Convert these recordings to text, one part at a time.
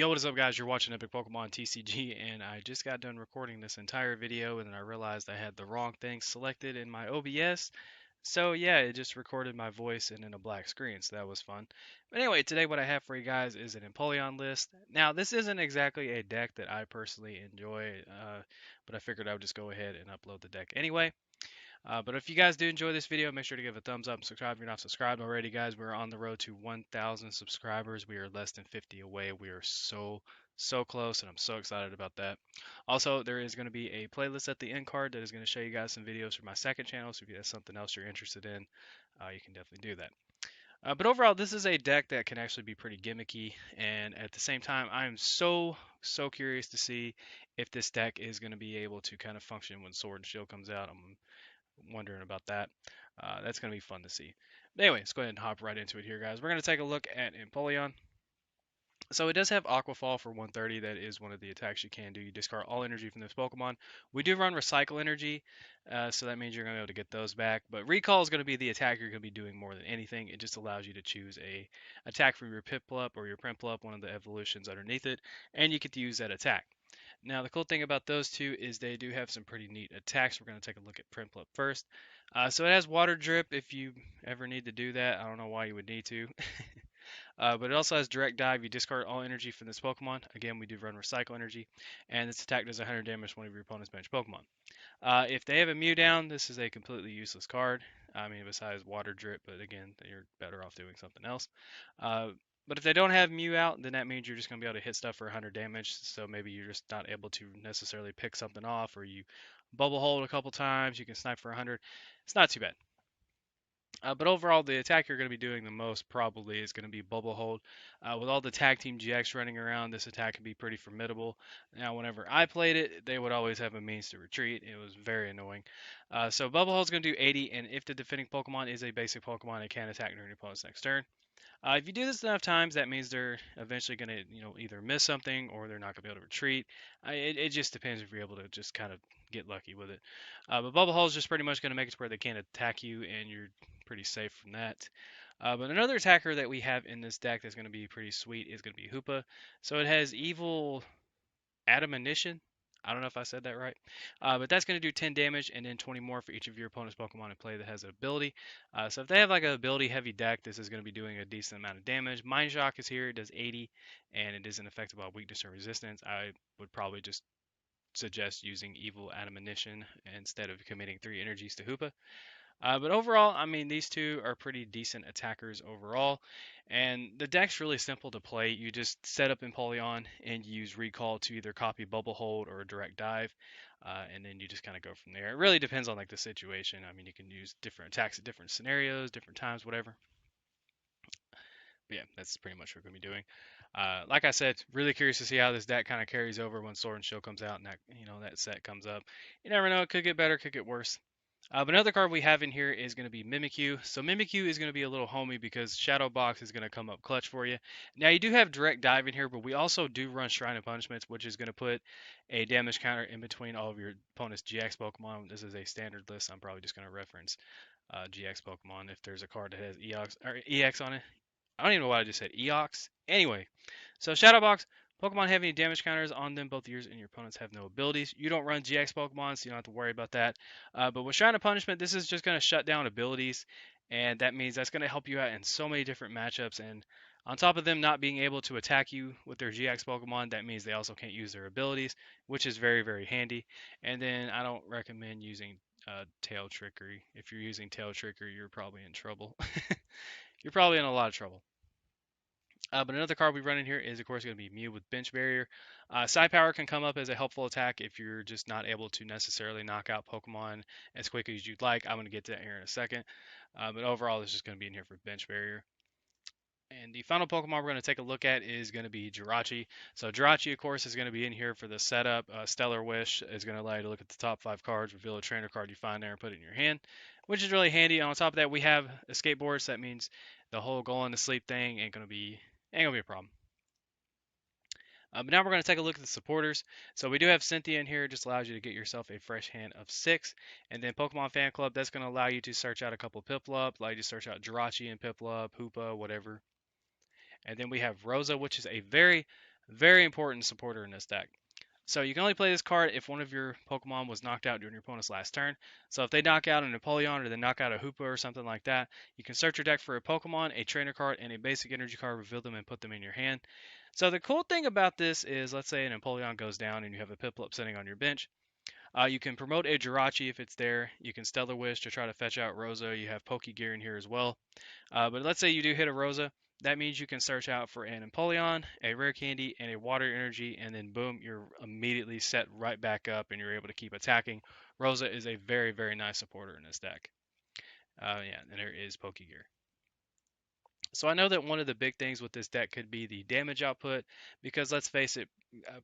Yo, what is up, guys? You're watching Epic Pokemon TCG, and I just got done recording this entire video, and then I realized I had the wrong thing selected in my OBS. So yeah, it just recorded my voice and in a black screen, so that was fun. But anyway, today what I have for you guys is an Empoleon list. Now, this isn't exactly a deck that I personally enjoy, but I figured I would just go ahead and upload the deck anyway. But if you guys do enjoy this video, make sure to give it a thumbs up and subscribe if you're not subscribed already, guys. We're on the road to 1,000 subscribers. We are less than 50 away. We are so close, and I'm so excited about that. Also, there is going to be a playlist at the end card that is going to show you guys some videos from my second channel. So if that's something else you're interested in, you can definitely do that. But overall, this is a deck that can actually be pretty gimmicky, and at the same time, I am so curious to see if this deck is going to be able to kind of function when Sword and Shield comes out. I'm wondering about that. That's going to be fun to see. But anyway, let's go ahead and hop right into it here, guys. We're going to take a look at Empoleon. So it does have Aquafall for 130. That is one of the attacks you can do. You discard all energy from this Pokemon. We do run Recycle Energy, so that means you're going to be able to get those back. But Recall is going to be the attack you're going to be doing more than anything. It just allows you to choose a attack from your Piplup or your Primplup, one of the evolutions underneath it, and you get to use that attack. Now, the cool thing about those two is they do have some pretty neat attacks. We're going to take a look at Primplup first. So it has Water Drip if you ever need to do that. I don't know why you would need to. But it also has Direct Dive. You discard all energy from this Pokemon. Again, we do run Recycle Energy. And this attack does 100 damage to one of your opponent's bench Pokemon. If they have a Mew down, this is a completely useless card. I mean, besides Water Drip, but again, you're better off doing something else. But if they don't have Mew out, then that means you're just going to be able to hit stuff for 100 damage. So maybe you're just not able to necessarily pick something off, or you bubble hold a couple times, you can snipe for 100. It's not too bad. But overall, the attack you're going to be doing the most probably is going to be Bubble Hold. With all the Tag Team GX running around, this attack can be pretty formidable. Now, whenever I played it, they would always have a means to retreat. It was very annoying. So Bubble Hold is going to do 80, and if the defending Pokemon is a basic Pokemon, it can attack during your opponent's next turn. If you do this enough times, that means they're eventually going to, either miss something or they're not going to be able to retreat. It just depends if you're able to just kind of get lucky with it. But Bubble Hole is just pretty much going to make it to where they can't attack you, and you're pretty safe from that. But another attacker that we have in this deck that's going to be pretty sweet is going to be Hoopa. So it has Evil Admonition. I don't know if I said that right. But that's going to do 10 damage and then 20 more for each of your opponent's Pokemon in play that has an ability. So if they have like an ability heavy deck, this is going to be doing a decent amount of damage. Mind Shock is here. It does 80 and it isn't affected by weakness or resistance. I would probably just suggest using Evil Admonition instead of committing 3 energies to Hoopa. But overall, I mean, these two are pretty decent attackers overall. And the deck's really simple to play. You just set up Empoleon and use Recall to either copy Bubble Hold or Direct Dive. And then you just kind of go from there. It really depends on like the situation. I mean, you can use different attacks at different scenarios, different times, whatever. But yeah, that's pretty much what we're going to be doing. Like I said, really curious to see how this deck kind of carries over when Sword and Shield comes out and that set comes up. You never know, it could get better, could get worse. But another card we have in here is going to be Mimikyu. So Mimikyu is going to be a little homie because Shadow Box is going to come up clutch for you. Now you do have Direct Dive in here, but we also do run Shrine of Punishments, which is going to put a damage counter in between all of your opponent's GX Pokemon. This is a standard list. I'm probably just going to reference GX Pokemon if there's a card that has EX on it. I don't even know why I just said EOX. Anyway, so Shadow Box, Pokemon have any damage counters on them, both yours and your opponents have no abilities. You don't run GX Pokemon, so you don't have to worry about that. But with Shrine of Punishment, this is just going to shut down abilities, and that means that's going to help you out in so many different matchups. And on top of them not being able to attack you with their GX Pokemon, that means they also can't use their abilities, which is very handy. And then I don't recommend using Tail Trickery. If you're using Tail Trickery, you're probably in trouble. You're probably in a lot of trouble. But another card we run in here is, of course, going to be Mew with Bench Barrier. Side Power can come up as a helpful attack if you're just not able to necessarily knock out Pokemon as quickly as you'd like. I'm going to get to that here in a second. But overall, this is going to be in here for Bench Barrier. And the final Pokemon we're going to take a look at is going to be Jirachi. So Jirachi, of course, is going to be in here for the setup. Stellar Wish is going to allow you to look at the top 5 cards, reveal a trainer card you find there, and put it in your hand, which is really handy. And on top of that, we have Escape Board, so that means the whole going to sleep thing ain't going to be a problem. But now we're going to take a look at the supporters. So we do have Cynthia in here. It just allows you to get yourself a fresh hand of 6. And then Pokemon Fan Club, that's going to allow you to search out a couple Piplup, allow you to search out Jirachi and Piplup, Hoopa, whatever. And then we have Rosa, which is a very Very important supporter in this deck. So you can only play this card if one of your Pokemon was knocked out during your opponent's last turn. So if they knock out an Empoleon or they knock out a Hoopa or something like that, you can search your deck for a Pokemon, a trainer card, and a basic energy card, reveal them, and put them in your hand. So the cool thing about this is, let's say an Empoleon goes down and you have a Piplup sitting on your bench. You can promote a Jirachi if it's there. You can Stellar Wish to try to fetch out Rosa. You have Pokegear in here as well. But let's say you do hit a Rosa. That means you can search out for an Empoleon, a Rare Candy, and a Water Energy, and then boom, you're immediately set right back up and you're able to keep attacking. Rosa is a very, very nice supporter in this deck. Yeah, and there is Pokegear. So I know that one of the big things with this deck could be the damage output, because let's face it,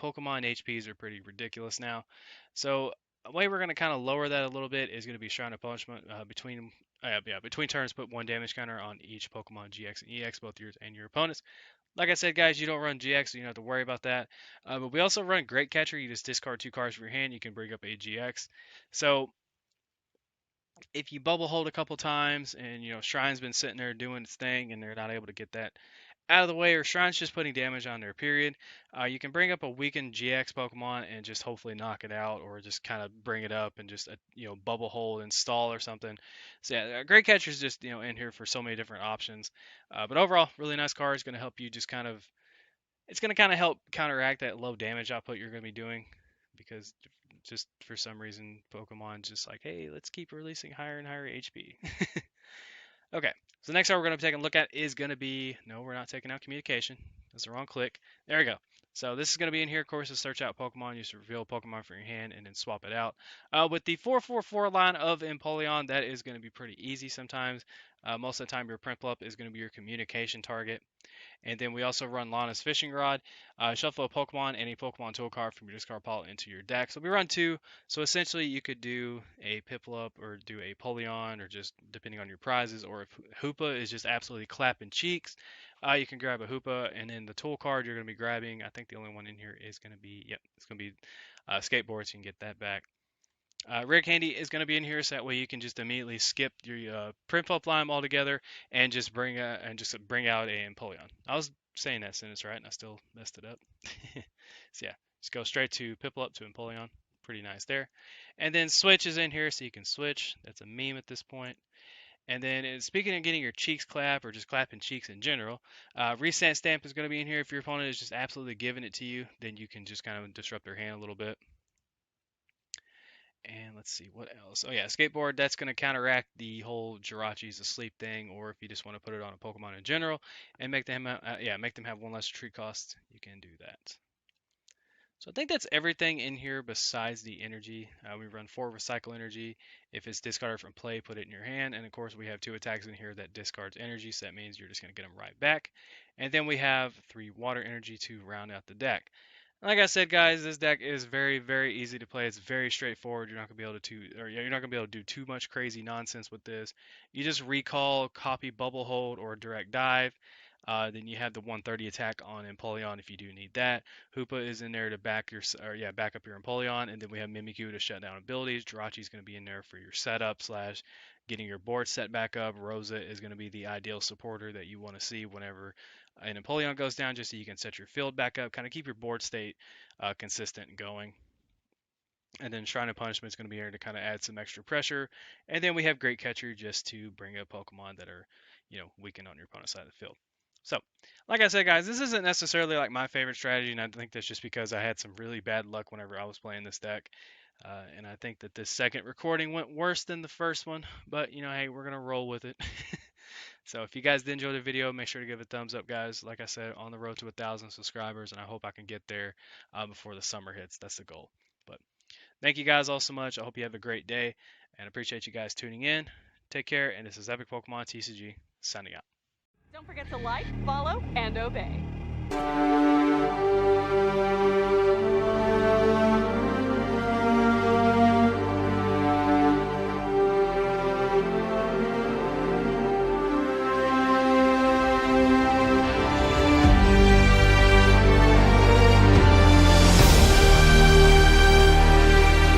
Pokemon HPs are pretty ridiculous now. So a way we're going to kind of lower that a little bit is going to be Shrine of Punishment. Between turns, put 1 damage counter on each Pokemon GX and EX, both yours and your opponents. Like I said, guys, you don't run GX, so you don't have to worry about that. But we also run Great Catcher. You just discard 2 cards from your hand. You can bring up a GX. So if you bubble hold a couple times and Shrine's been sitting there doing its thing and they're not able to get that out of the way, or Shrine's just putting damage on their period, you can bring up a weakened GX Pokemon and just hopefully knock it out, or just kind of bring it up and just bubble hold and stall or something. So yeah, Great Catcher is just in here for so many different options. But overall, really nice card. Is going to help you just kind of it's going to kind of help counteract that low damage output you're going to be doing, because just for some reason Pokemon just like, hey, let's keep releasing higher and higher HP. Okay, so the next card we're going to take a look at is going to be, no, we're not taking out Communication. That's the wrong click. There we go. So this is going to be in here, of course, to search out Pokemon. You just reveal Pokemon from your hand and then swap it out. With the 444 line of Empoleon, that is going to be pretty easy sometimes. Most of the time, your Prinplup is going to be your communication target. And then we also run Lana's Fishing Rod. Shuffle a Pokemon and a Pokemon tool card from your discard pile into your deck. So we run 2. So essentially, you could do a Piplup or do a Polion, or just depending on your prizes. Or if Hoopa is just absolutely clapping cheeks, you can grab a Hoopa. And then the tool card you're going to be grabbing, I think the only one in here is going to be, yep, it's going to be Skateboard, so you can get that back. Rare Candy is going to be in here, so that way you can just immediately skip your Prinplup line altogether and just bring out a Empoleon. I was saying that sentence right, and I still messed it up. So yeah, just go straight to Piplup to Empoleon. Pretty nice there. And then Switch is in here, so you can switch. That's a meme at this point. And then, speaking of getting your cheeks clapped, or just clapping cheeks in general, Reset Stamp is going to be in here. If your opponent is just absolutely giving it to you, then you can just kind of disrupt their hand a little bit. And let's see what else. Oh yeah, Skateboard. That's going to counteract the whole Jirachi's asleep thing, or if you just want to put it on a Pokemon in general and make them have 1 less retreat cost, you can do that. So I think that's everything in here besides the energy. We run 4 Recycle Energy. If it's discarded from play, put it in your hand. And of course, we have 2 attacks in here that discards energy, so that means you're just going to get them right back. And then we have 3 Water Energy to round out the deck. Like I said, guys, this deck is very, very easy to play. It's very straightforward. You're not gonna be able to do too much crazy nonsense with this. You just recall, copy Bubble Hold, or Direct Dive. Then you have the 130 attack on Empoleon if you do need that. Hoopa is in there to back up your Empoleon, and then we have Mimikyu to shut down abilities. Jirachi's going to be in there for your setup / getting your board set back up. Rosa is going to be the ideal supporter that you want to see whenever an Empoleon goes down, just so you can set your field back up, kind of keep your board state consistent and going. And then Shrine of Punishment is going to be here to kind of add some extra pressure. And then we have Great Catcher just to bring up Pokemon that are, weakened on your opponent's side of the field. So, like I said, guys, this isn't necessarily like my favorite strategy, and I think that's just because I had some really bad luck whenever I was playing this deck. And I think that this second recording went worse than the first one, but, hey, we're going to roll with it. So if you guys did enjoy the video, make sure to give it a thumbs up, guys. Like I said, on the road to 1,000 subscribers, and I hope I can get there before the summer hits. That's the goal. But thank you guys all so much. I hope you have a great day, and appreciate you guys tuning in. Take care, and this is Epic Pokemon TCG, signing out. Don't forget to like, follow, and obey.